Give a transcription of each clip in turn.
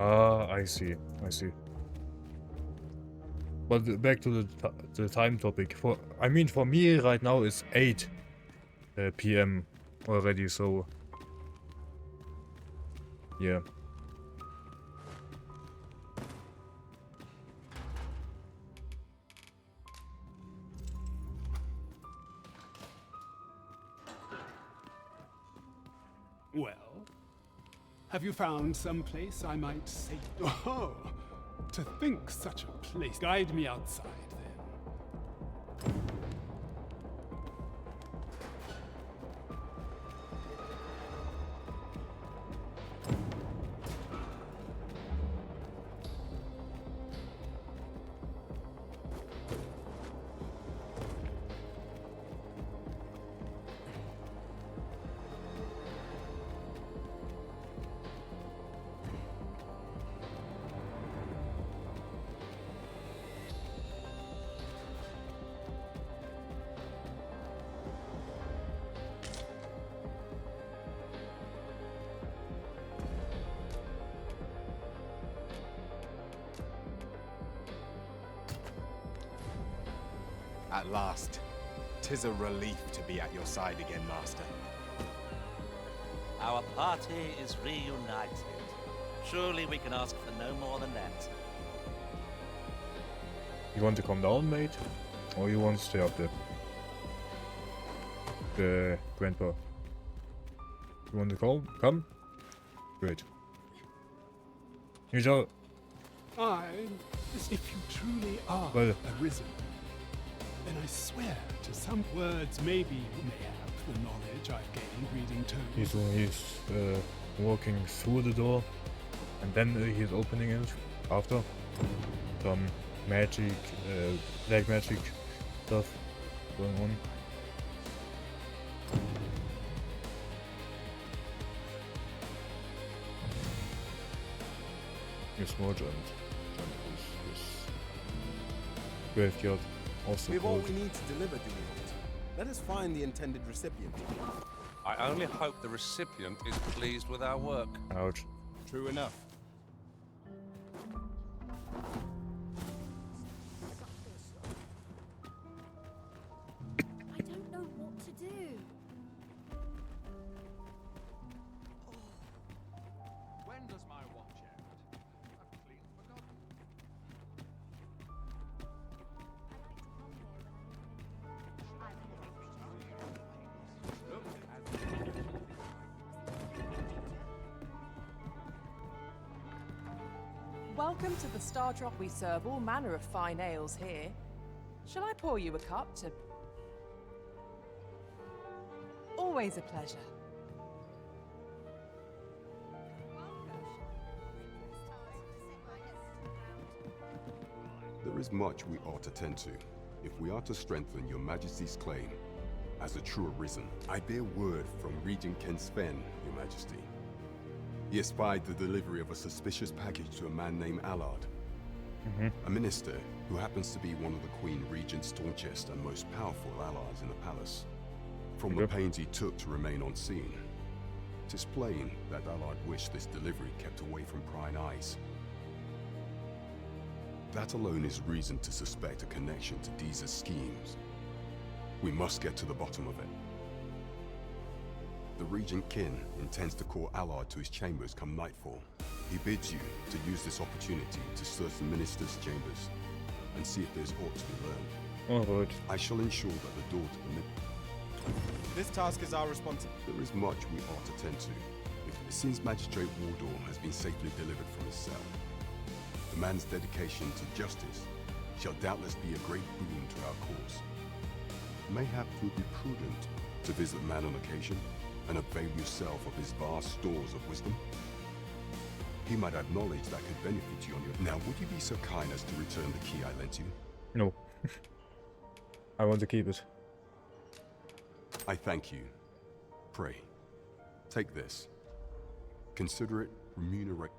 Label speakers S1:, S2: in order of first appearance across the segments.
S1: Ah, I see. I see. But back to the time topic. I mean, for me right now it's 8 p.m. already, so yeah.
S2: Well, have you found some place I might say? Oh, to think such a place. Guide me outside, then.
S3: At last, 'tis a relief to be at your side again, Master.
S4: Our party is reunited. Surely we can ask for no more than that.
S1: You want to come down, mate? Or you want to stay up there? The grandpa. You want to come? Come? Great. You don't...
S2: If you truly are
S1: Well,
S2: arisen, then I swear to some words maybe you may have the knowledge I've gained reading tomes.
S1: he's walking through the door, and then he's opening it after some magic, black magic stuff going on. Yes, more giant. This graveyard also
S5: We have all
S1: called.
S5: we need to deliver, do we not? Let us find the intended recipient.
S6: I only hope the recipient is pleased with our work.
S1: Ouch.
S5: True enough.
S7: I don't know what to do.
S6: When does my watch end? I've clean forgotten.
S8: Welcome to the Star Drop. We serve all manner of fine ales here. Shall I pour you a cup to... Always a pleasure.
S9: There is much we ought to tend to, if we are to strengthen your Majesty's claim as a true arisen. I bear word from Regent Ken Sven, your Majesty. He espied the delivery of a suspicious package to a man named Allard, a minister who happens to be one of the Queen Regent's staunchest and most powerful allies in the palace. From the pains he took to remain on scene, it is plain that Allard wished this delivery kept away from prying eyes. That alone is reason to suspect a connection to Deeza's schemes. We must get to the bottom of it. The Regent Kin intends to call Allard to his chambers come nightfall. He bids you to use this opportunity to search the minister's chambers and see if there's aught to be learned.
S1: Alright.
S9: I shall ensure that the door to the
S5: This task is our responsibility.
S9: There is much we ought to tend to. It seems Magistrate Wardor has been safely delivered from his cell. The man's dedication to justice shall doubtless be a great boon to our cause. Mayhap it would be prudent to visit the man on occasion and avail yourself of his vast stores of wisdom. He might have knowledge that could benefit you on your... Now, would you be so kind as to return the key I lent you?
S1: No. I want to keep it.
S9: I thank you. Pray, take this. Consider it remunerate.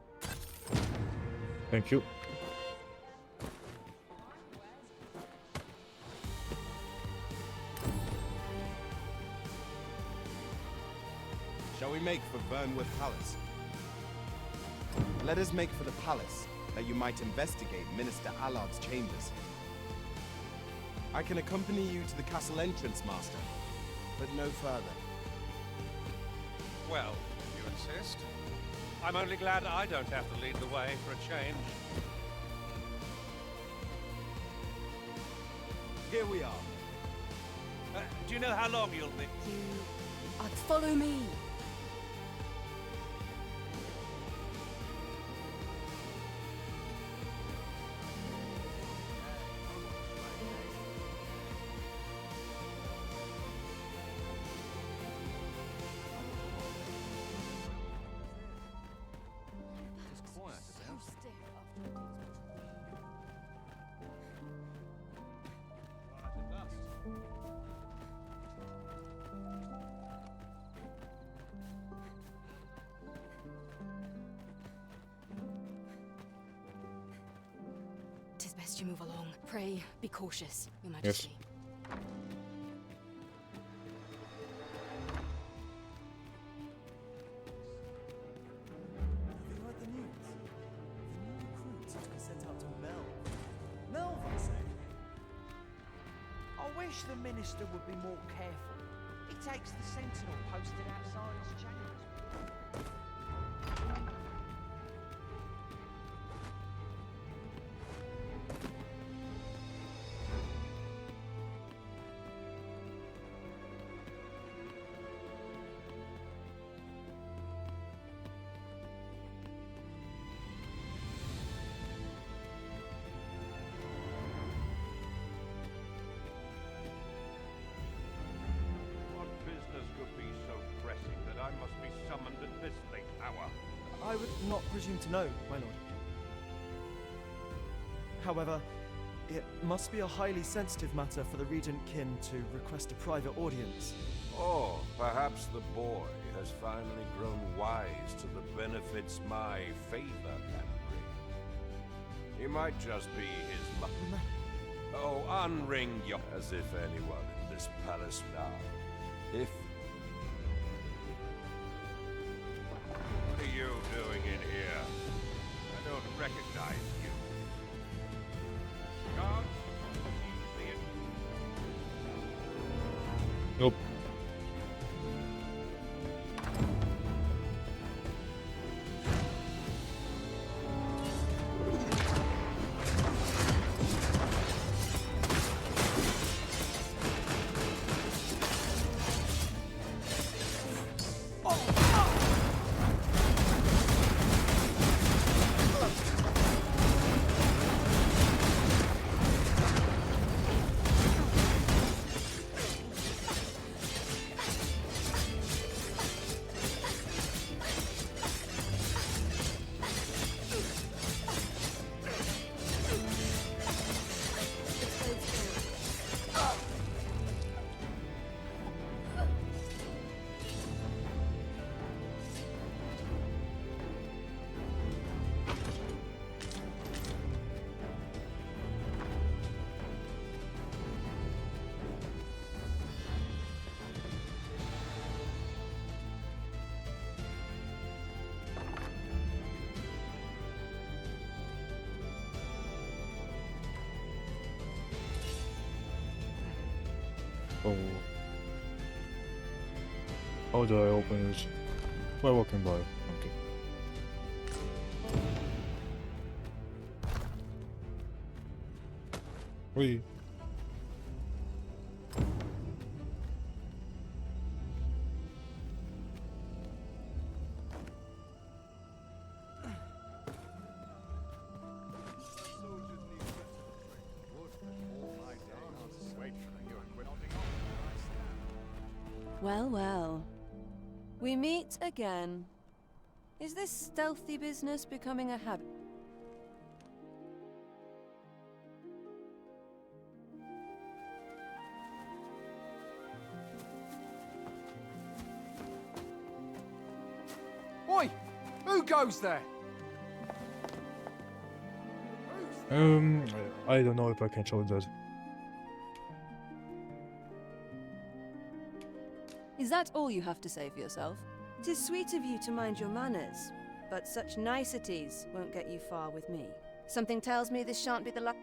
S1: Thank you.
S5: Shall we make for Burnworth Palace? Let us make for the palace, that you might investigate Minister Allard's chambers. I can accompany you to the castle entrance, Master, but no further.
S6: Well, if you insist. I'm only glad I don't have to lead the way for a change.
S5: Here we are.
S4: Do you know how long you'll be?
S7: Follow me. Tis best you move along. Pray, be cautious, Your Majesty.
S10: Have you heard the news? The new recruits are to be sent out to Melve, I say.
S11: I wish the minister would be more careful. He takes the sentinel posted outside his chambers.
S6: What business could be so pressing that I must be summoned at this late hour?
S10: I would not presume to know, my lord. However, it must be a highly sensitive matter for the Regent Kin to request a private audience.
S12: Or perhaps the boy has finally grown wise to the benefits my favor can bring. He might just be his luck. Oh, unring your... As if anyone in this palace now. If... What are you doing in here? I don't recognize you. Guards, see it.
S1: Nope. Oh. How do I open it? By walking by. Okay. Whee.
S7: Well, well. We meet again. Is this stealthy business becoming a habit?
S11: Oi! Who goes there?
S1: I don't know if I can show that.
S7: Is that all you have to say for yourself? It is sweet of you to mind your manners, but such niceties won't get you far with me. Something tells me this shan't be the last.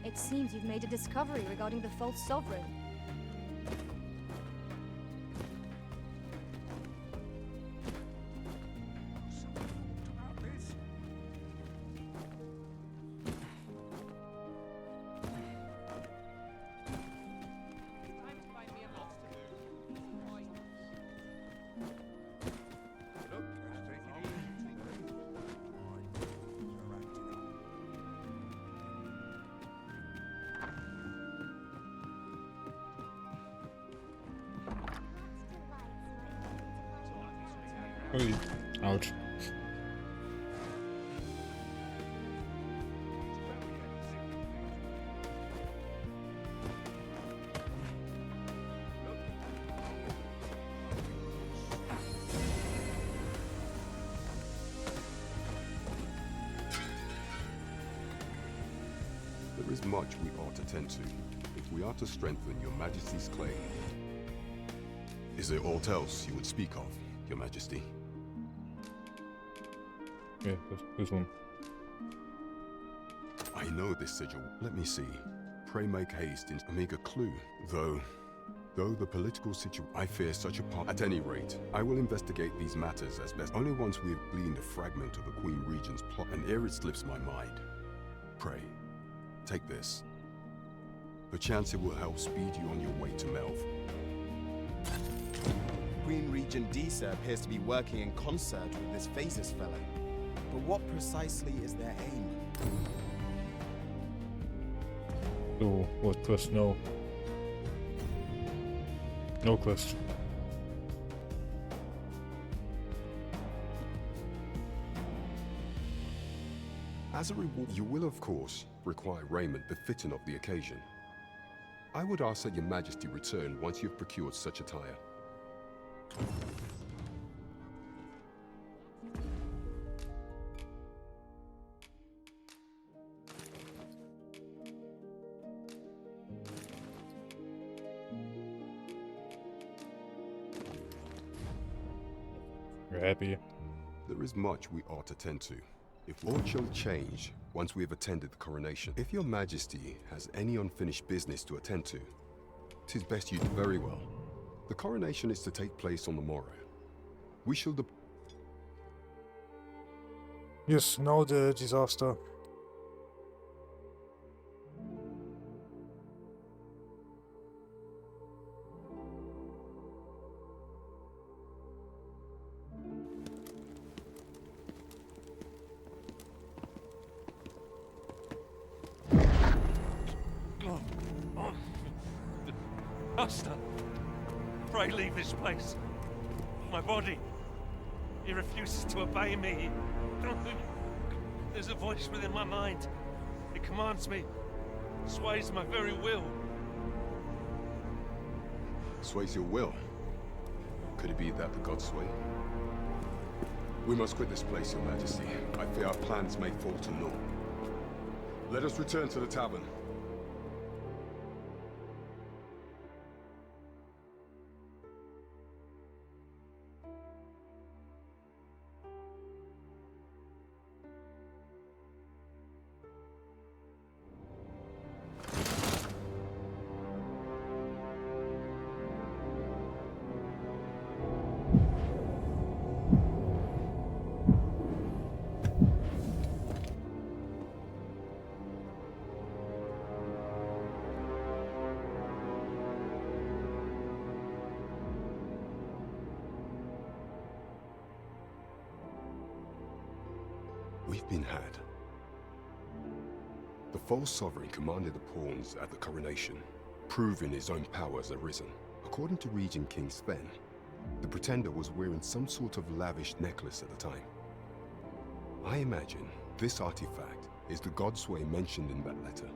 S13: It seems you've made a discovery regarding the false sovereign.
S1: Ui. Ouch.
S9: There is much we ought to tend to, if we are to strengthen your Majesty's claim. Is there aught else you would speak of, Your Majesty?
S1: Yeah, this one.
S9: I know this sigil. Let me see. Pray make haste in make a clue. Though the political situation, I fear such a part. At any rate, I will investigate these matters as best. Only once we have gleaned a fragment of the Queen Regent's plot, and ere it slips my mind. Pray, take this. Perchance it will help speed you on your way to Melv.
S5: Queen Regent Disa appears to be working in concert with this Phasis fellow. But what precisely is their aim?
S1: So, what quest? No. No quest.
S9: As a reward, you will of course require raiment befitting of the occasion. I would ask that Your Majesty return once you've procured such attire.
S1: You're happy.
S9: There is much we ought to tend to. If aught shall change once we have attended the coronation. If Your Majesty has any unfinished business to attend to, 'tis best you do very well. The coronation is to take place on the morrow. We shall
S1: Yes, now the disaster.
S6: Master, pray leave this place. My body, he refuses to obey me. There's a voice within my mind. It commands me, sways my very will.
S9: sways your will. Could it be that the gods sway? We must quit this place, Your Majesty. I fear our plans may fall to naught. Let us return to the tavern. We've been had. The false sovereign commanded the pawns at the coronation, proving his own power as arisen. According to Regent King Sven, the pretender was wearing some sort of lavish necklace at the time. I imagine this artifact is the Godsway mentioned in that letter.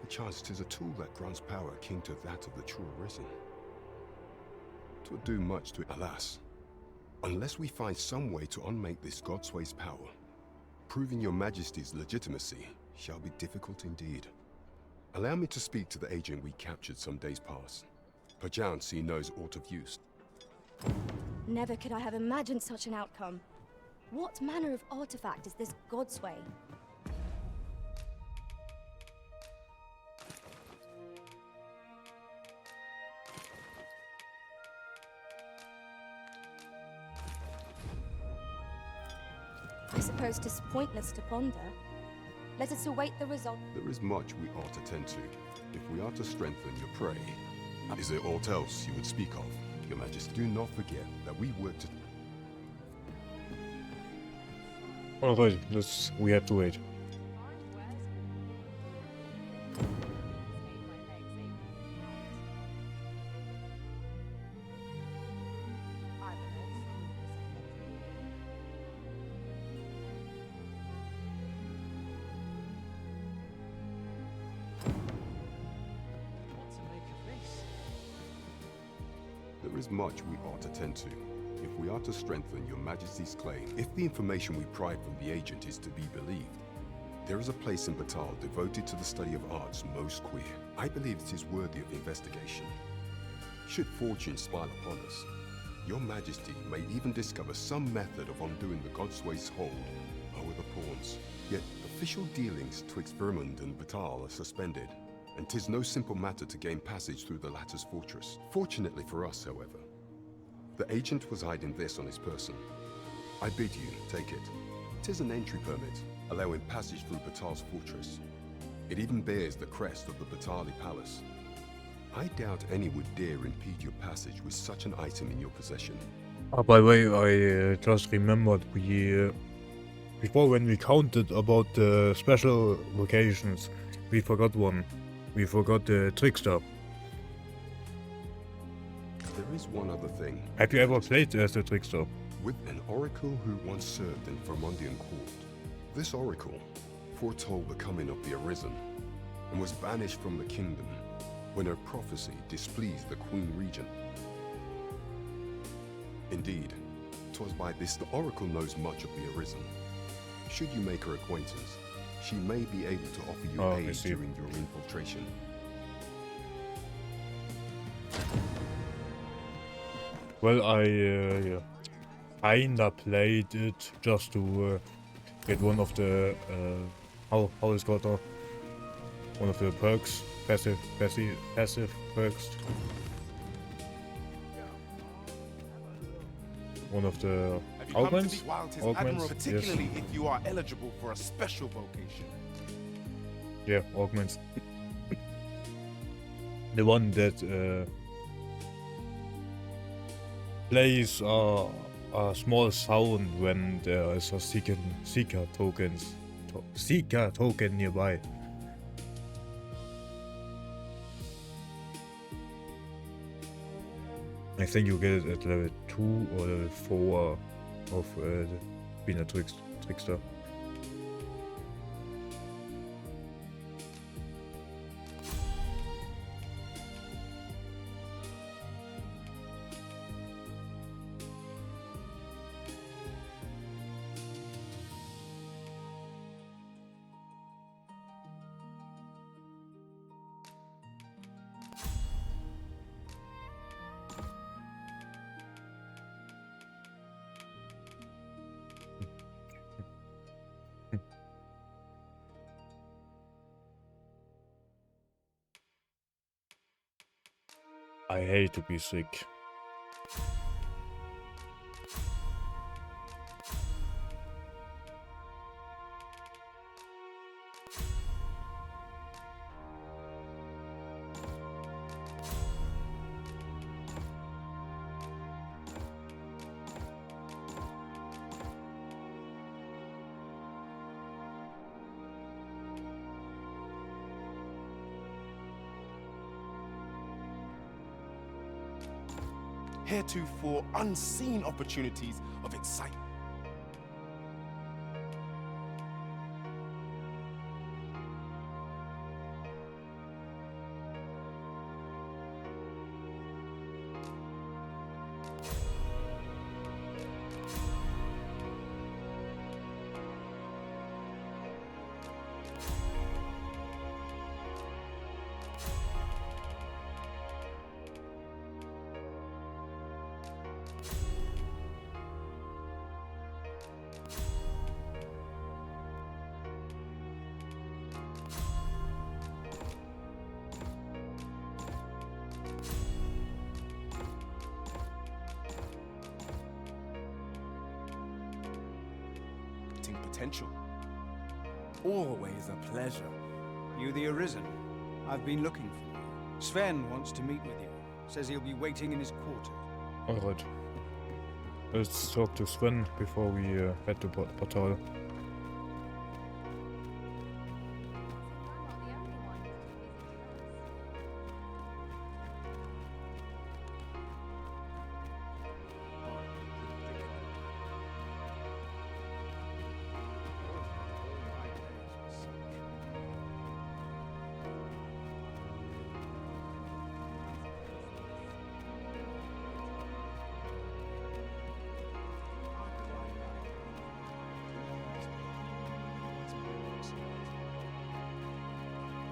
S9: Perchance 'tis a tool that grants power akin to that of the true arisen. 'Twould do much to, alas, unless we find some way to unmake this Godsway's power, proving your majesty's legitimacy shall be difficult indeed. Allow me to speak to the agent we captured some days past. Perchance he knows aught of use.
S13: Never could I have imagined such an outcome. What manner of artifact is this Godsway? I suppose 'tis pointless to ponder. Let us await the result.
S9: There is much we ought to tend to, if we are to strengthen your prey. Is there aught else you would speak of, Your Majesty? Do not forget that we work to...
S1: Alright, we have to wait.
S9: There is much we ought to tend to, if we are to strengthen your majesty's claim. If the information we pry from the agent is to be believed, there is a place in Batal devoted to the study of arts most queer. I believe it is worthy of investigation. Should fortune smile upon us, your majesty may even discover some method of undoing the Godsway's hold over the pawns. Yet official dealings twixt Vermund and Batal are suspended, and 'tis no simple matter to gain passage through the latter's fortress. Fortunately for us, however, the agent was hiding this on his person. I bid you take it. 'Tis an entry permit, allowing passage through Batal's fortress. It even bears the crest of the Batali Palace. I doubt any would dare impede your passage with such an item in your possession.
S1: By the way, I just remembered before when we counted about the special locations, we forgot one. We forgot the Trickster.
S9: There is one other thing.
S1: Have you ever played as the Trickster?
S9: With an oracle who once served in Vermundian court. This oracle foretold the coming of the Arisen, and was banished from the kingdom when her prophecy displeased the Queen Regent. Indeed, 'twas by this the oracle knows much of the Arisen. Should you make her acquaintance, she may be able to offer you aid during your infiltration.
S1: Well, I kinda played it just to get one of the how is it called? One of the perks, passive perks. One of the augments.
S5: Particularly if you are eligible for a special vocation.
S1: Yeah, augments. The one that plays a small sound when there is a seeker token nearby. I think you get it at level 2 or level 4 of being a trickster. I hate to be sick.
S5: heretofore unseen opportunities of excitement. Potential.
S14: Always a pleasure. You the Arisen? I've been looking for you. Sven wants to meet with you. Says he'll be waiting in his quarters.
S1: Alright. Let's talk to Sven before we head to Portal.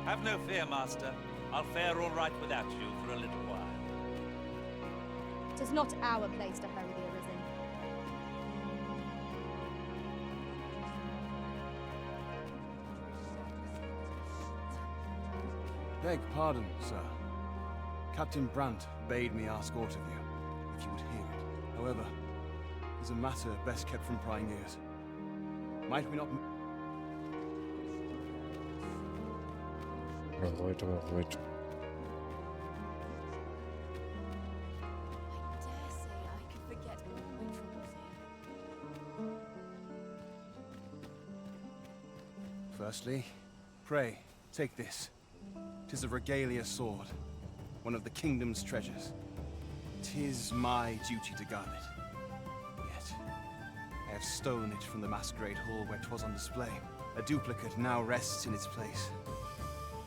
S4: Have no fear, Master. I'll fare all right without you for a little while.
S13: It is not our place to hurry the Arisen.
S14: Beg pardon, sir. Captain Brandt bade me ask aught of you, if you would hear it. However, it is a matter best kept from prying ears. Might we not...
S1: Alright.
S13: I dare say I could forget all my troubles here.
S14: Firstly, pray, take this. 'Tis a regalia sword, one of the kingdom's treasures. 'Tis my duty to guard it. Yet, I have stolen it from the masquerade hall where 'twas on display. A duplicate now rests in its place.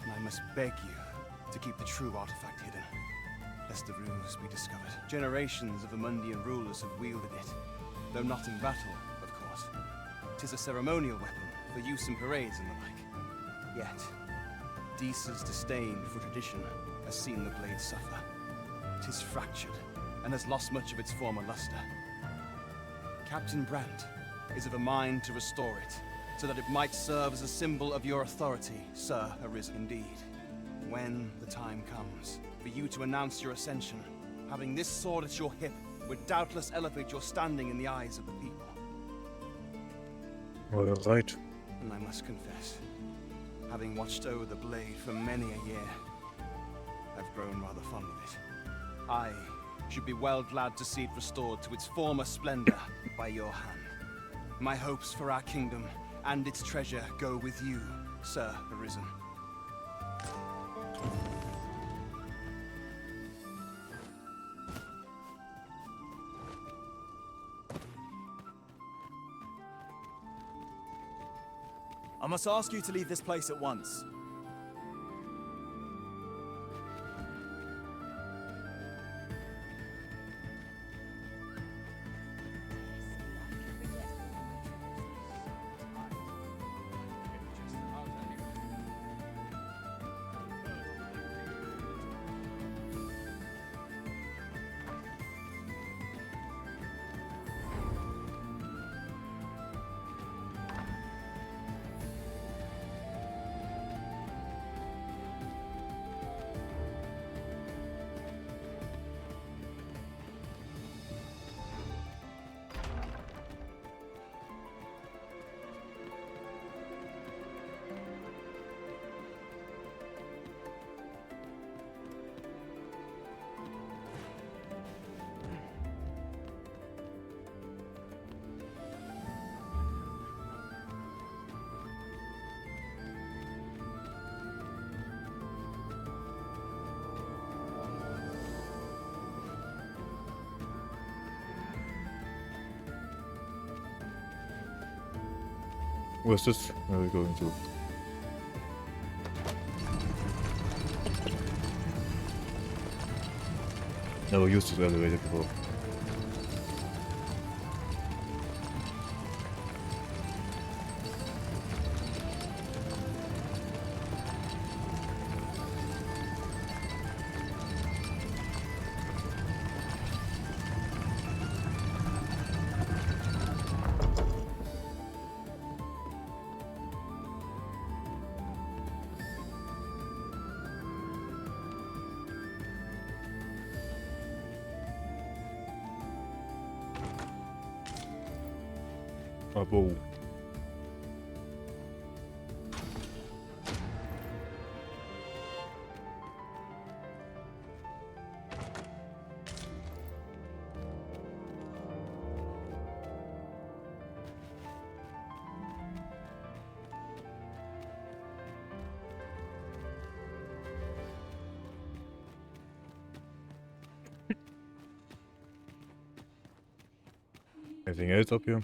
S14: And I must beg you to keep the true artifact hidden, lest the ruse be discovered. Generations of Amundian rulers have wielded it, though not in battle, of course. 'Tis a ceremonial weapon for use in parades and the like. Yet, Disa's disdain for tradition has seen the blade suffer. 'Tis fractured, and has lost much of its former luster. Captain Brandt is of a mind to restore it, so that it might serve as a symbol of your authority, Sir Arisen. Indeed, when the time comes for you to announce your ascension, having this sword at your hip would doubtless elevate your standing in the eyes of the people.
S1: Alright.
S14: And I must confess, having watched over the blade for many a year, I've grown rather fond of it. I should be well glad to see it restored to its former splendor by your hand. My hopes for our kingdom and its treasure go with you, Sir Arisen.
S10: I must ask you to leave this place at once.
S1: Where's this? Where are we going to? Never used this elevator before. A bow. Anything else up here?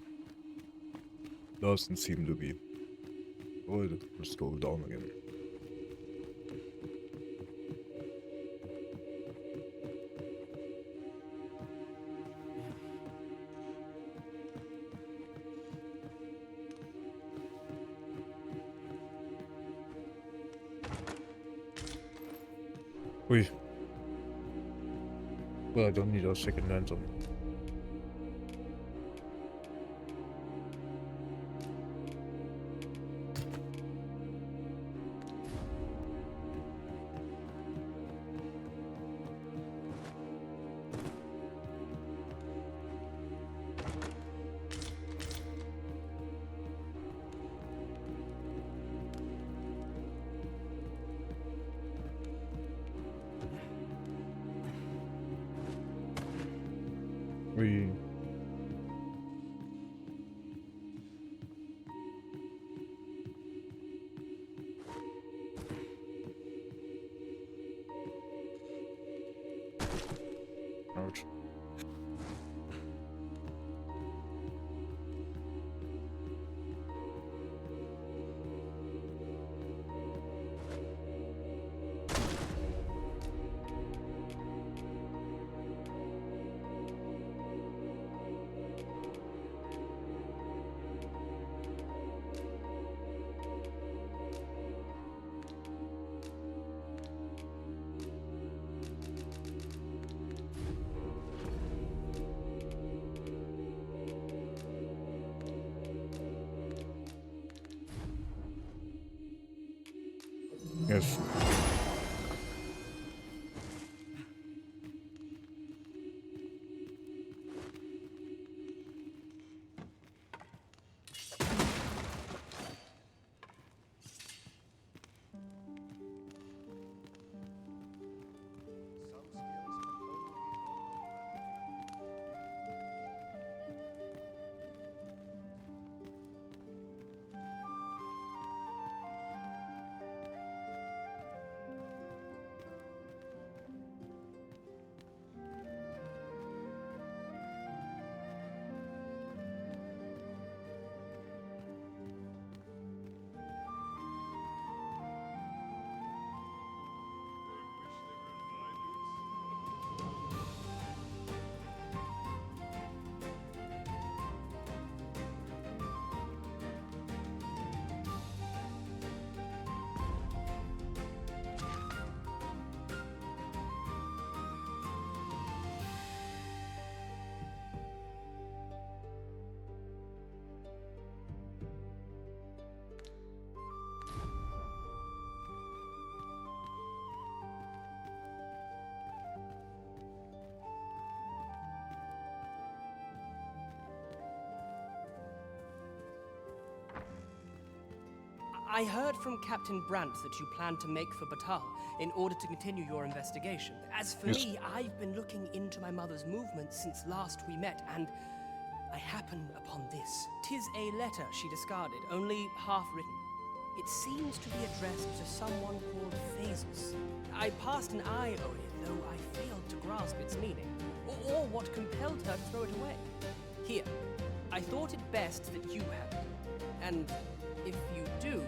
S1: Doesn't seem to be. Oh, let's go down again. Ui. Well, I don't need a second lantern. We ouch. Yes.
S15: I heard from Captain Brandt that you plan to make for Batal in order to continue your investigation. As for
S1: Yes.
S15: me, I've been looking into my mother's movements since last we met, and I happened upon this. 'Tis a letter she discarded, only half written. It seems to be addressed to someone called Phasus. I passed an eye on it, though I failed to grasp its meaning, or what compelled her to throw it away. Here, I thought it best that you have it. And If you do,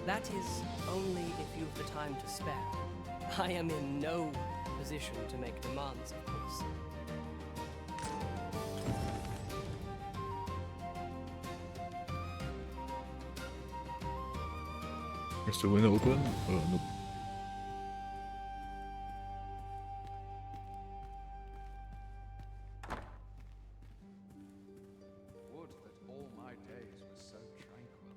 S15: that is only if you've the time to spare. I am in no position to make demands, of course.
S1: Is the window open? Nope.
S11: Would that all my days were so tranquil.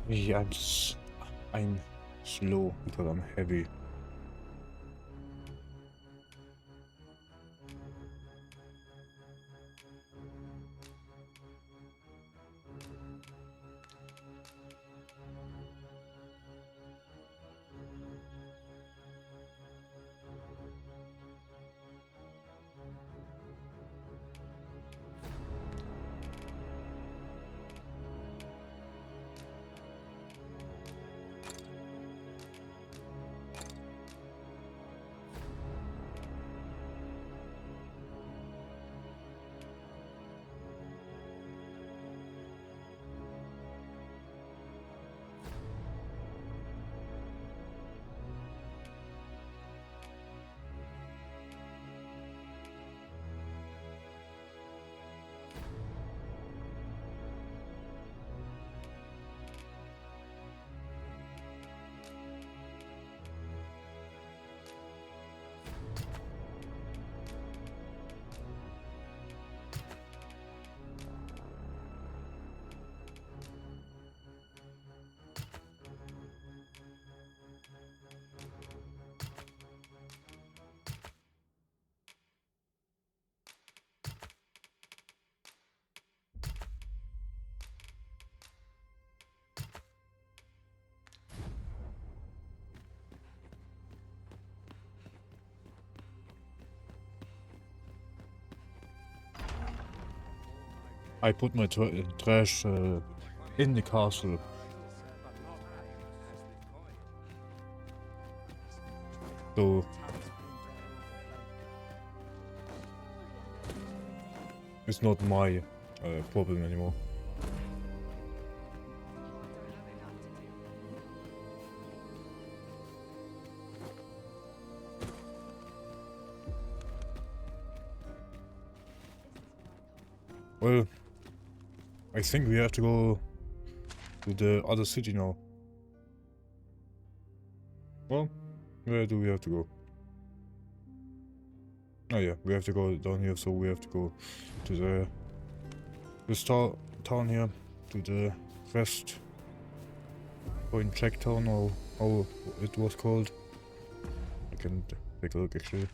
S1: Yeah, I'm slow because I'm heavy. I put my trash in the castle. So it's not my problem anymore. Well, I think we have to go to the other city now. Well, where do we have to go? Oh yeah, we have to go down here, so we have to go to this town here, to the West Point Check Town, or how it was called. I can take a look actually.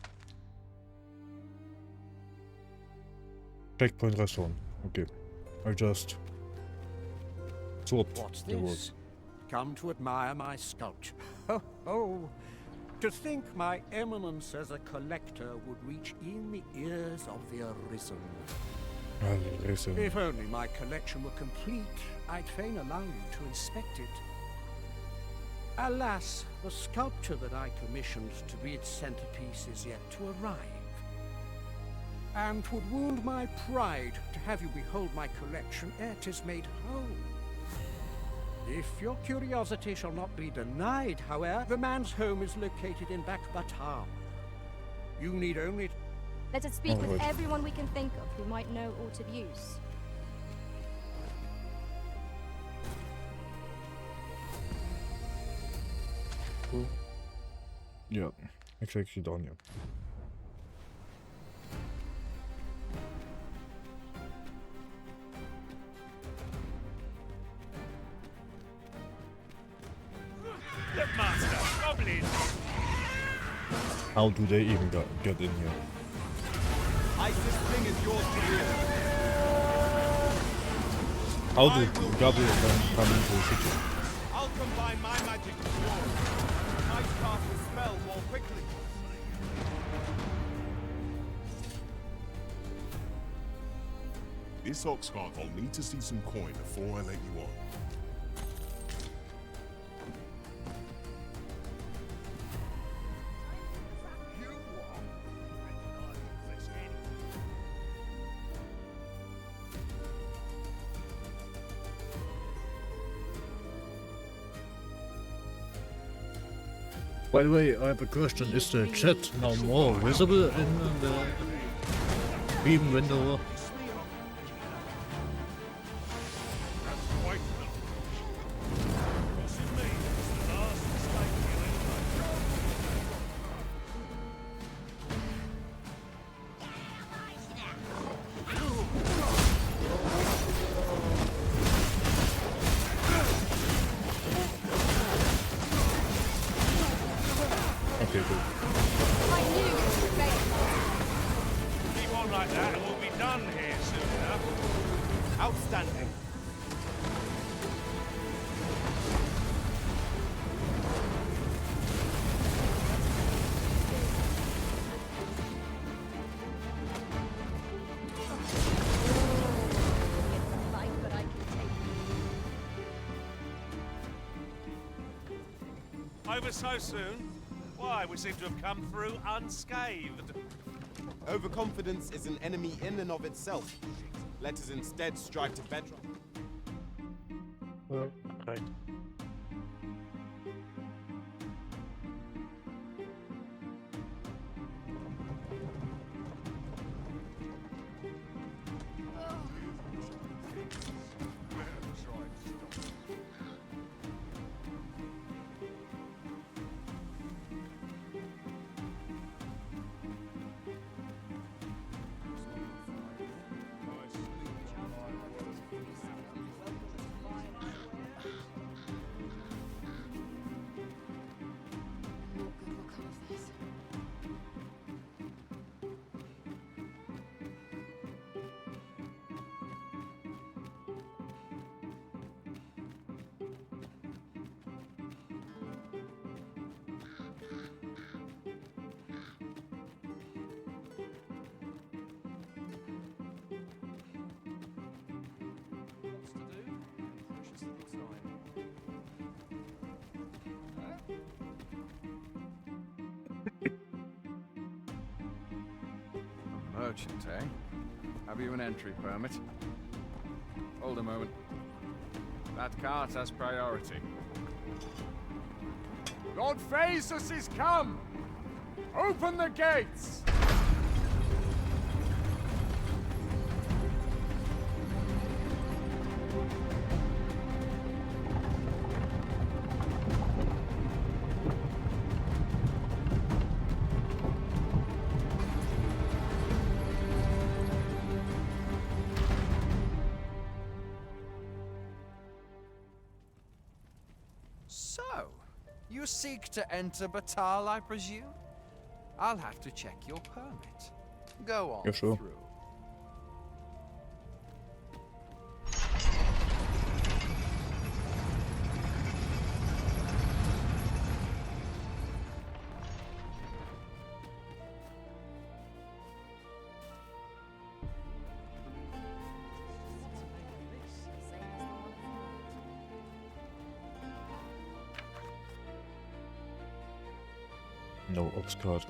S1: Checkpoint restaurant. Okay, I just swapped
S16: What's
S1: the
S16: this?
S1: words.
S16: Come to admire my sculpture. Ho ho! To think my eminence as a collector would reach in the ears of the Arisen.
S1: Arisen.
S16: If only my collection were complete, I'd fain allow you to inspect it. Alas, the sculpture that I commissioned to be its centerpiece is yet to arrive. And 'twould wound my pride to have you behold my collection ere 'tis made whole. If your curiosity shall not be denied, however, the man's home is located in Batar. You need only...
S13: Let us speak with everyone we can think of who might know aught of use.
S1: Cool. Yeah, exactly down here.
S6: Look, Master, goblins!
S1: How do they even get in here?
S5: Isis Thing is yours to wield.
S1: How do goblins come into the city?
S5: I'll combine my magic with yours. I cast the spell more quickly.
S17: This Oxcart will need to see some coin before I let you on.
S1: By the way, I have a question. Is the chat now more visible in the beam window? Okay, good.
S6: Keep on like that and we'll be done here soon enough.
S5: Outstanding.
S6: Over so soon? Why, we seem to have come through unscathed.
S5: Overconfidence is an enemy in and of itself. Let us instead strive to bedrock.
S1: Right.
S18: merchant, eh? Have you an entry permit? Hold a moment. That cart has priority. Lord Phaesus is come! Open the gates!
S11: So, you seek to enter Batal, I presume? I'll have to check your permit. Go on
S1: Yeah, sure.
S11: through.
S1: No ops card.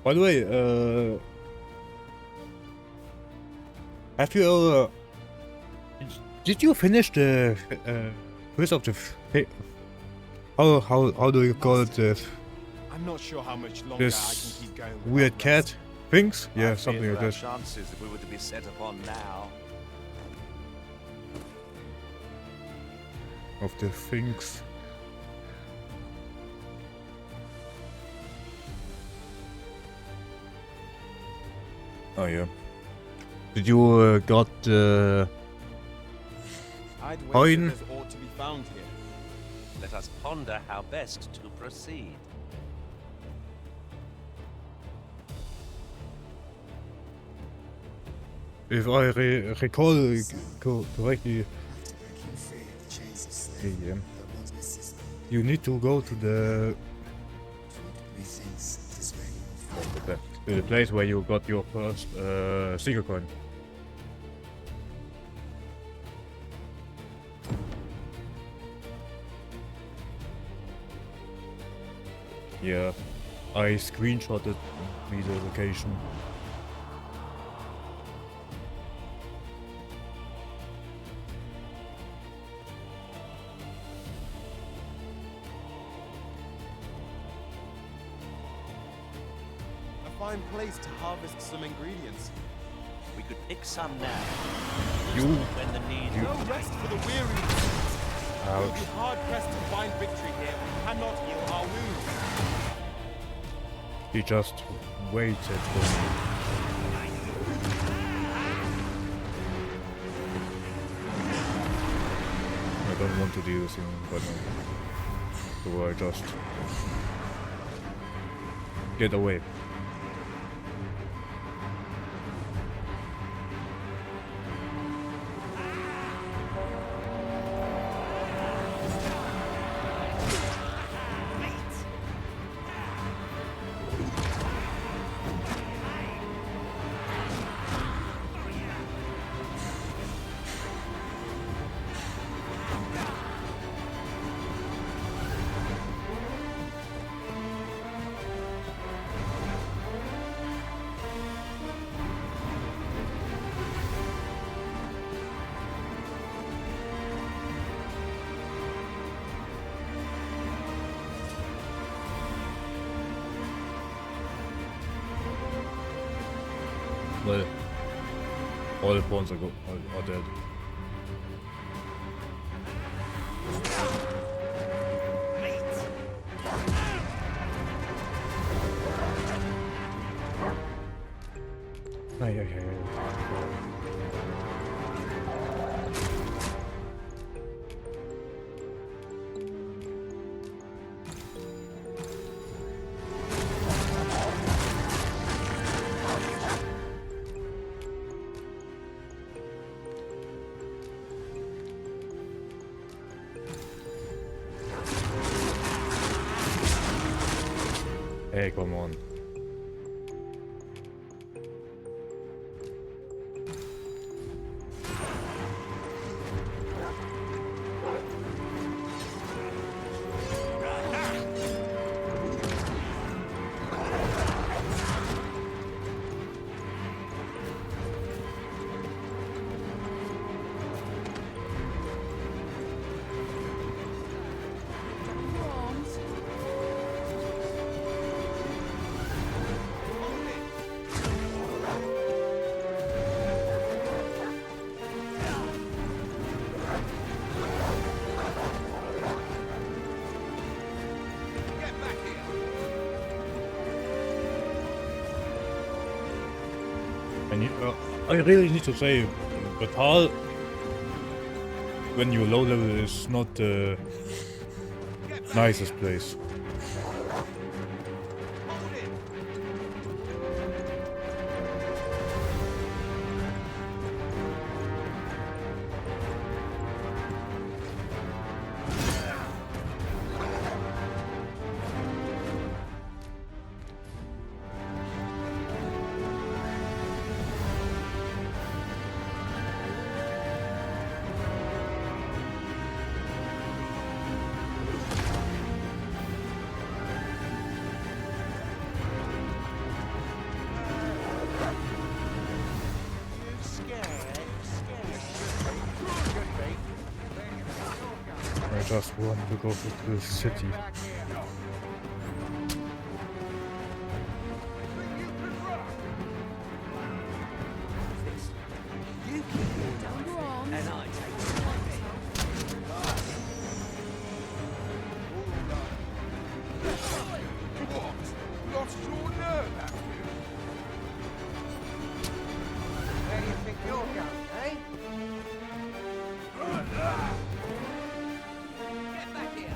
S1: By the way, have you did you finish the first of the how do you call it?
S5: I'm not sure how much longer I
S1: This
S5: can keep going.
S1: weird cat things? Yeah,
S4: I
S1: something
S4: fear
S1: like
S4: for our
S1: that.
S4: chances if we were to be set upon now.
S1: Of the things. Oh yeah. Did you got
S5: I'd wager
S1: coin?
S5: there's ought to be found here.
S4: Let us ponder how best to proceed.
S1: If I recall correctly, yeah, you need to go to the place where you got your first single coin. Yeah, I screenshotted me the location.
S5: A fine place to harvest some ingredients.
S4: We could pick some now.
S1: You.
S4: When the need.
S5: No rest for the weary. We'll be hard pressed to find victory here. We cannot heal our wounds.
S1: He just waited for me. I don't want to deal with him right now. So I just get away. Well, all the pawns are dead. Ay, ay, ay. Hey, come on. I really need to say, Batal, when you're low level, is not the nicest place. I just want to go to the city.
S15: And I take
S12: Lost your nerve, have you? Where do you think you're going, eh? Get back here!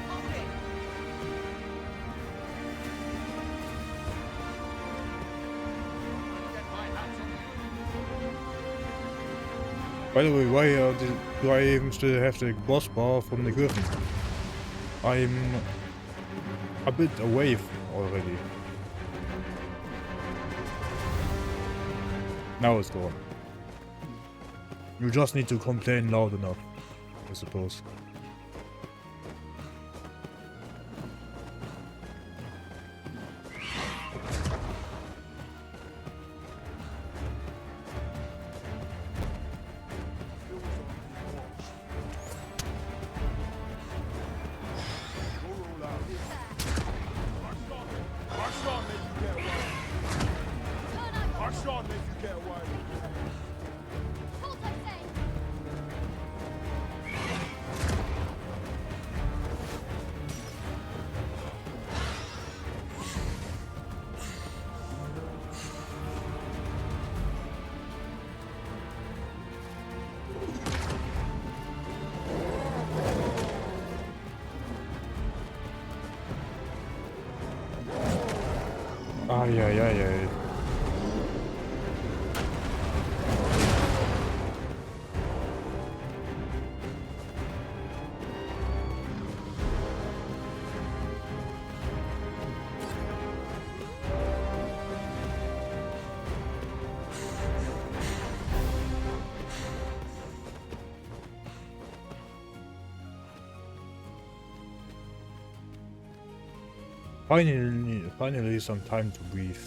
S12: Hold it! Get my hands on you!
S1: By the way, why do I even still have the boss bar from the Griffin? I'm a bit away already. Now it's gone. You just need to complain loud enough, I suppose. Ay, ay, ay, ay. Finally some time to breathe.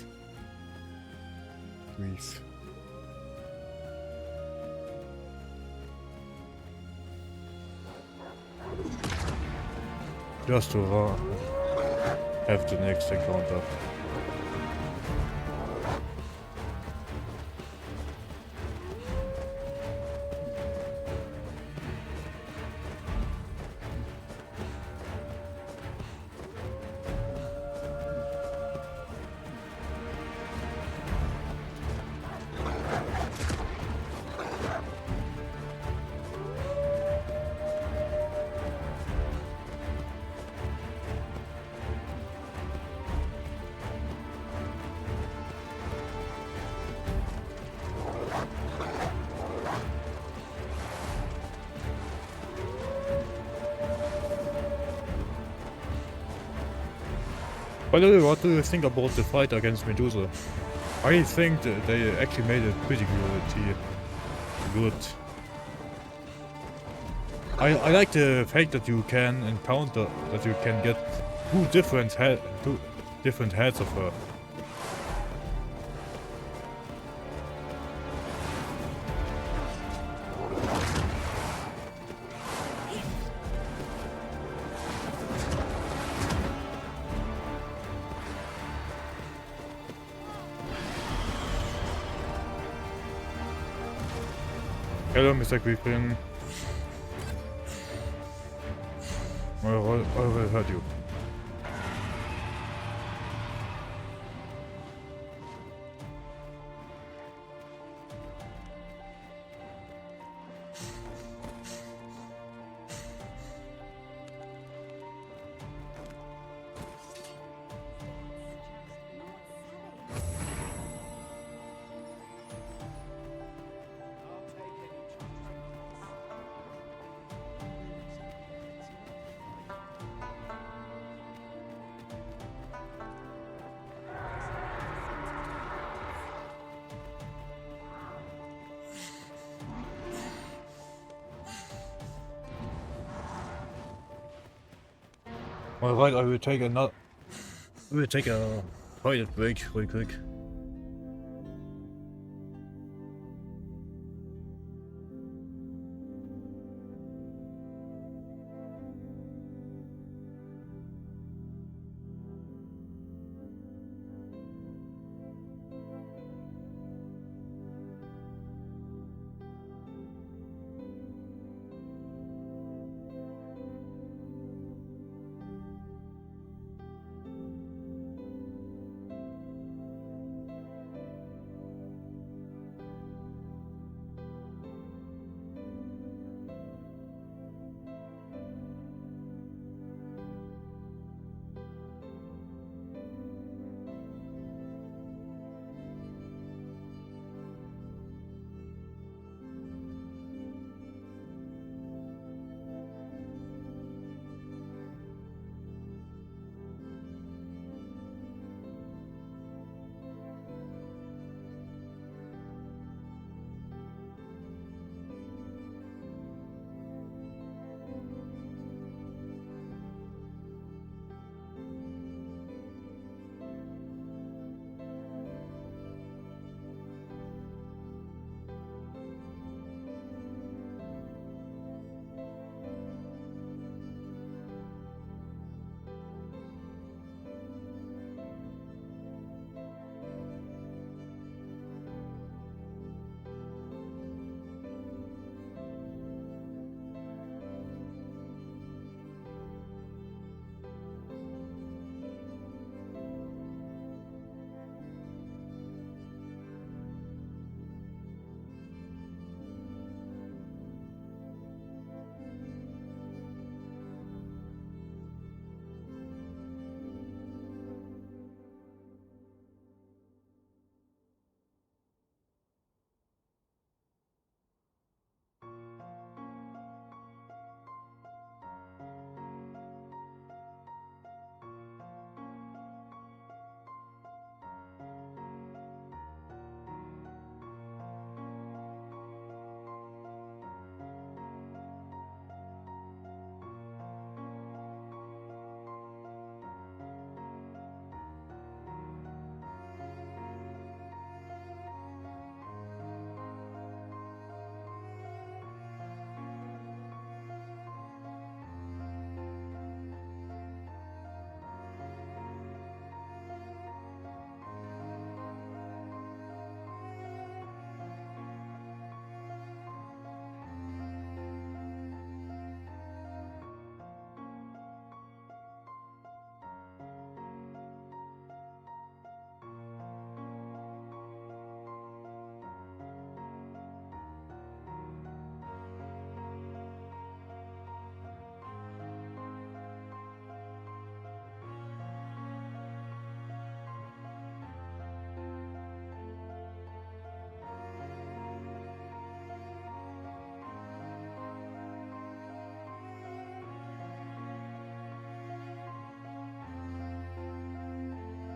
S1: Just to have the next encounter. By the way, what do you think about the fight against Medusa? I think that they actually made it pretty good. I like the fact that you can encounter, that you can get two different heads of her. Hello, Mr. Griffin. I will hurt you. Alright, I will take a toilet break real quick.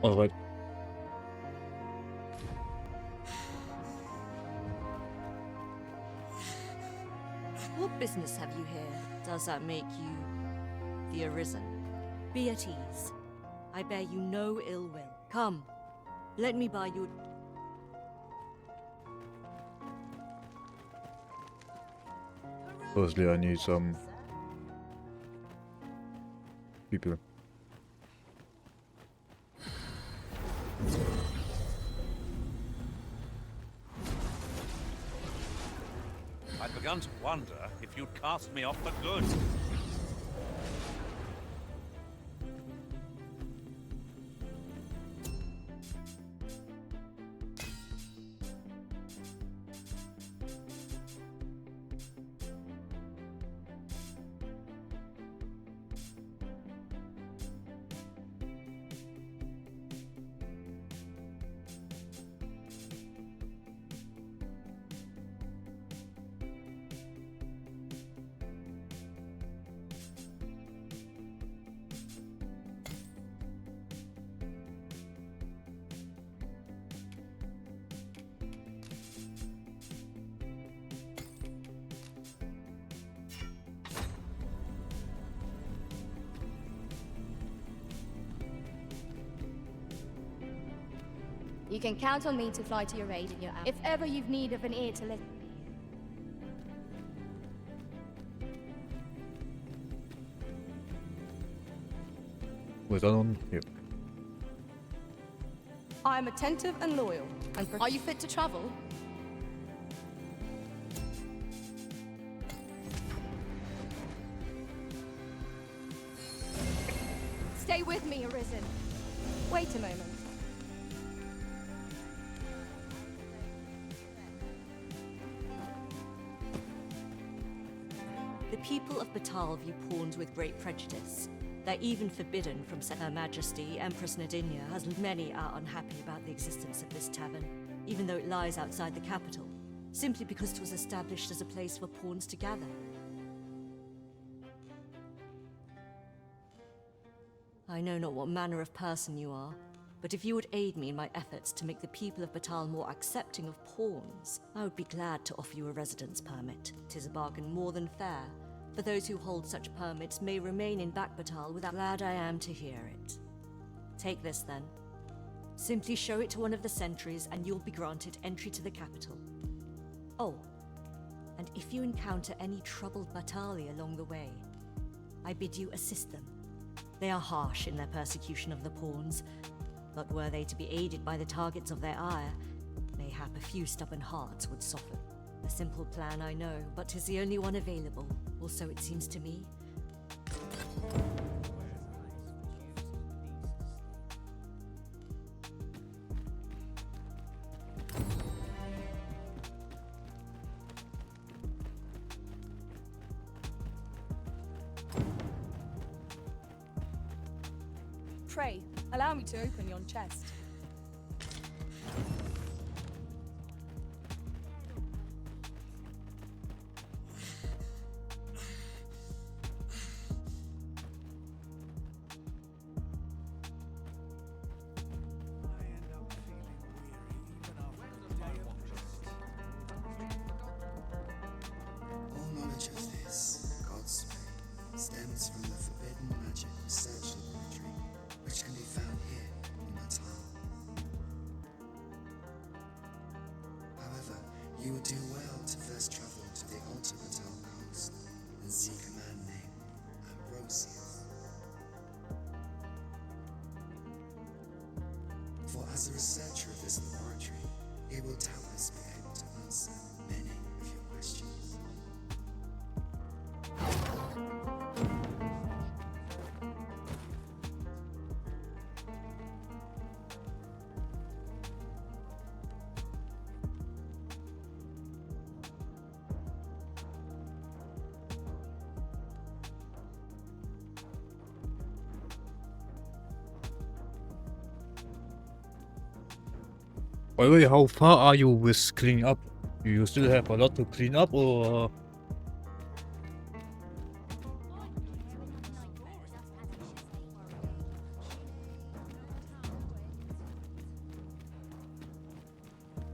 S1: Alright.
S7: What business have you here? Does that make you the Arisen? Be at ease. I bear you no ill will. Come, let me buy you.
S1: Firstly, I need some people.
S6: I'd begun to wonder if you'd cast me off for good.
S13: You can count on me to fly to your aid in your hour. If ever you've need of an ear to listen.
S1: Was that on? Yep.
S8: I am attentive and loyal. And
S13: Are you fit to travel? Stay with me, Arisen. Wait a moment.
S7: The people of Batal view pawns with great prejudice. They're even forbidden from Her Majesty, Empress Nadinia, has many are unhappy about the existence of this tavern, even though it lies outside the capital, simply because it was established as a place for pawns to gather. I know not what manner of person you are, but if you would aid me in my efforts to make the people of Batal more accepting of pawns, I would be glad to offer you a residence permit. 'Tis a bargain more than fair, for those who hold such permits may remain in Batal without. Glad I am to hear it. Take this then. Simply show it to one of the sentries and you'll be granted entry to the capital. Oh, and if you encounter any troubled Batali along the way, I bid you assist them. They are harsh in their persecution of the pawns, but were they to be aided by the targets of their ire, mayhap a few stubborn hearts would soften. A simple plan, I know, but 'tis the only one available, or so it seems to me.
S8: Pray, allow me to open yon chest.
S19: All knowledge of this, God's way, stems from the forbidden magic research laboratory, which can be found here in Batal. However, you would do well to first travel to the Alta Batal coast and seek a man named Ambrosius. For as a researcher of this laboratory, he will doubtless be able to answer many of your questions.
S1: By the way, how far are you with cleaning up? Do you still have a lot to clean up, or...?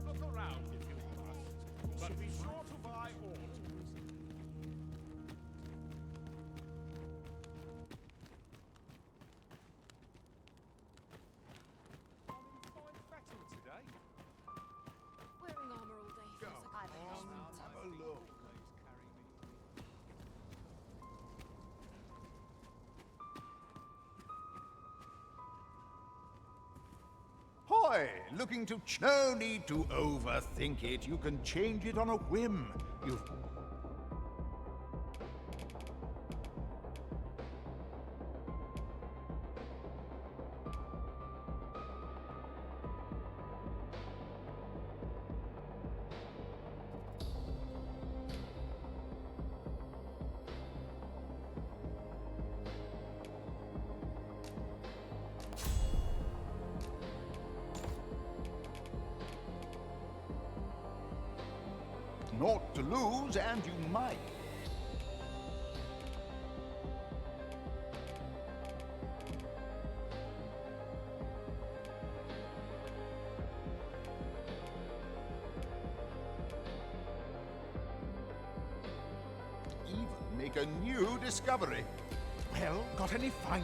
S12: Look around if you must, but be sure to buy orders.
S13: Wearing armor all day feels like I've
S12: Have a look.
S20: Hoy! Looking to no need to overthink it. You can change it on a whim. You've... Naught to lose, and you might. Even make a new discovery. Well, got any fine...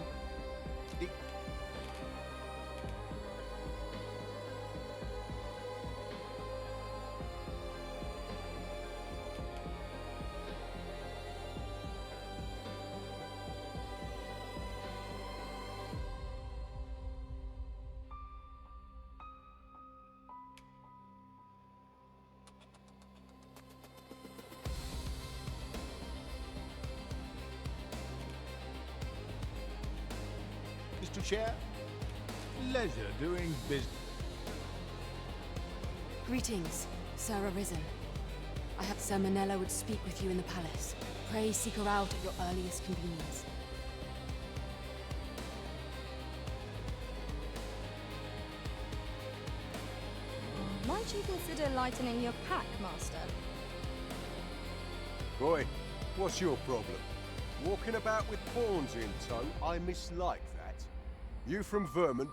S20: chair? Leisure doing business.
S21: Greetings, Sir Arisen. I have Sir Manella would speak with you in the palace. Pray seek her out at your earliest convenience.
S13: Might you consider lightening your pack, Master?
S12: Boy, what's your problem? Walking about with pawns in tow, I mislike that. You from Vermont?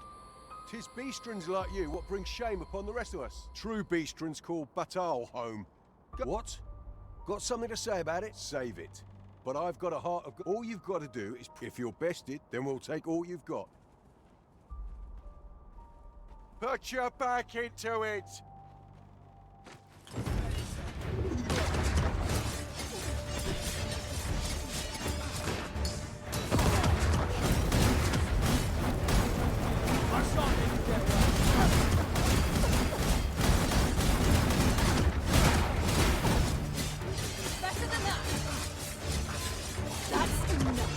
S12: 'Tis beastrons like you what bring shame upon the rest of us. True beastrons call Batal home. What? Got something to say about it? Save it. But I've got a heart of... All you've got to do is... If you're bested, then we'll take all you've got. Put your back into it!
S21: Better than that! That's enough!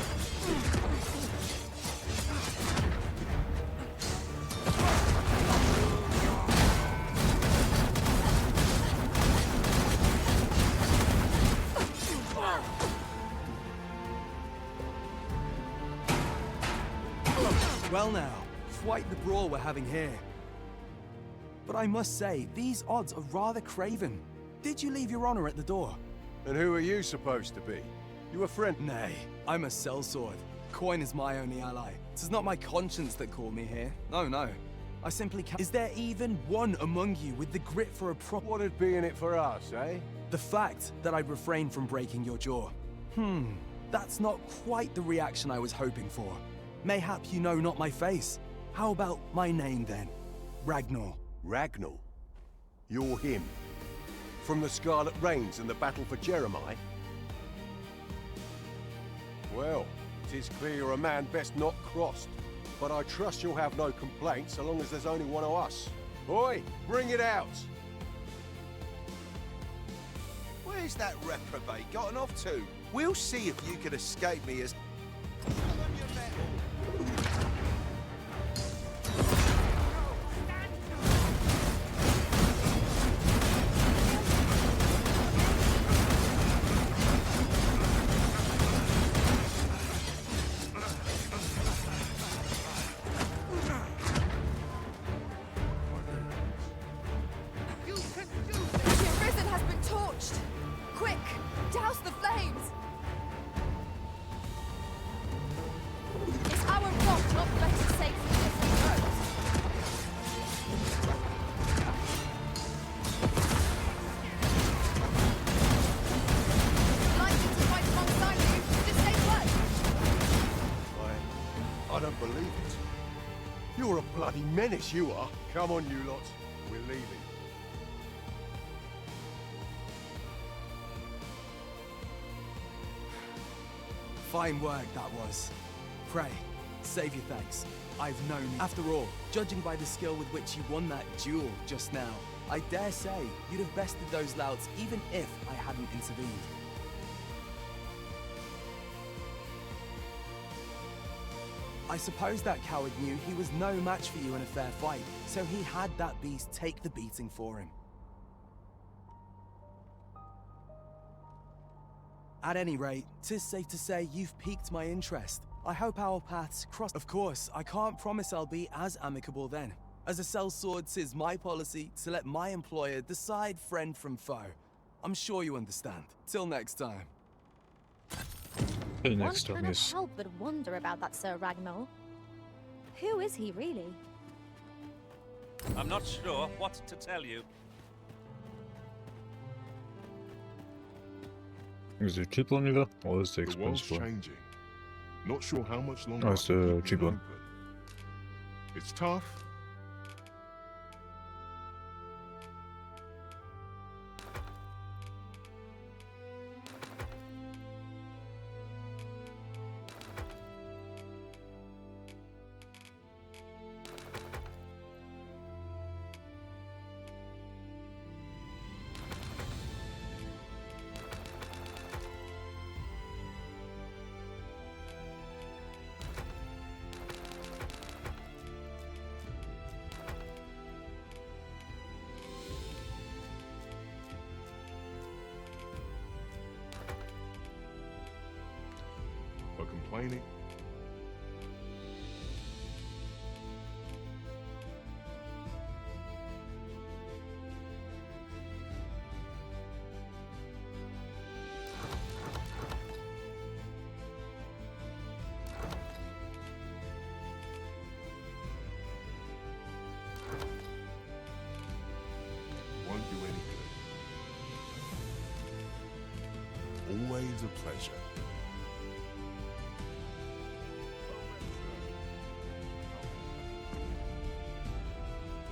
S5: Well now, quite the brawl we're having here. But I must say, these odds are rather craven. Did you leave your honor at the door?
S12: And who are you supposed to be? You a friend?
S5: Nay, I'm a sellsword. Coin is my only ally. 'Tis not my conscience that called me here. No, no. I simply can't. Is there even one among you with the grit for a prop?
S12: What'd be in it for us, eh?
S5: The fact that I'd refrain from breaking your jaw. That's not quite the reaction I was hoping for. Mayhap you know not my face. How about my name then? Ragnar.
S12: Ragnar? You're him. From the Scarlet Rains and the battle for Jeremiah? Well, 'tis clear you're a man best not crossed. But I trust you'll have no complaints so long as there's only one of us. Boy, bring it out!
S22: Where's that reprobate gotten off to? We'll see if you can escape me as...
S8: The Arisen has been torched! Quick, douse the flames! Is our rot not better safe from different roads? Likely to fight alongside you, just stay close.
S12: I don't believe it. You're a bloody menace, you are. Come on, you lot. We're leaving.
S5: Fine work that was. Pray, save your thanks. I've known you. After all, judging by the skill with which you won that duel just now, I dare say you'd have bested those louts even if I hadn't intervened. I suppose that coward knew he was no match for you in a fair fight, so he had that beast take the beating for him. At any rate, 'tis safe to say you've piqued my interest. I hope our paths cross. Of course, I can't promise I'll be as amicable then. As a sellsword, 'tis my policy to let my employer decide friend from foe. I'm sure you understand. Till next time.
S1: Till
S13: One
S1: next time,
S13: cannot
S1: yes.
S13: help but wonder about that Sir Ragnar. Who is he really?
S6: I'm not sure what to tell you.
S1: Is it cheap one either? Or is it
S17: The world's
S1: expensive one?
S17: changing. Not sure how much longer
S1: Oh,
S17: I
S1: it's
S17: can
S1: the
S17: keep
S1: cheap
S17: you
S1: one.
S17: open. It's tough. explaining. Won't do any good. Always a pleasure.